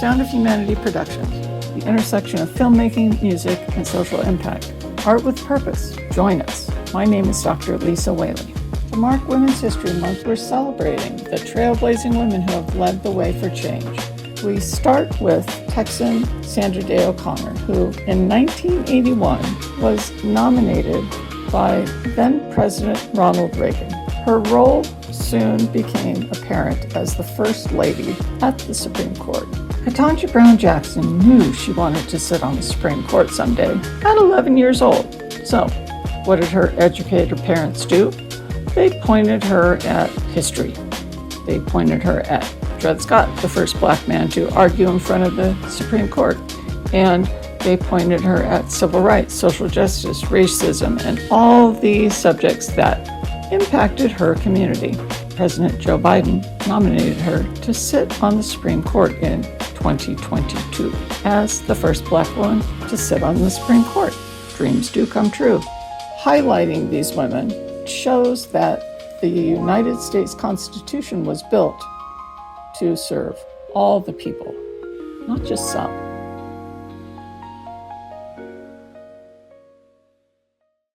Sound of Humanity Productions, the intersection of filmmaking, music, and social impact. Art with Purpose. Join us. My name is Dr. Lisa Whaley. To mark Women's History Month, we're celebrating the trailblazing women who have led the way for change. We start with Texan Sandra Day O'Connor, who in 1981 was nominated by then President Ronald Reagan. Her role soon became apparent as the First Lady at the Supreme Court. Ketanji Brown Jackson knew she wanted to sit on the Supreme Court someday at 11 years old. So, what did her educated parents do? They pointed her at history. They pointed her at Dred Scott, the first black man to argue in front of the Supreme Court. And they pointed her at civil rights, social justice, racism, and all these subjects that impacted her community. President Joe Biden nominated her to sit on the Supreme Court in 2022 as the first black woman to sit on the Supreme Court. Dreams do come true. Highlighting these women shows that the United States Constitution was built to serve all the people, not just some.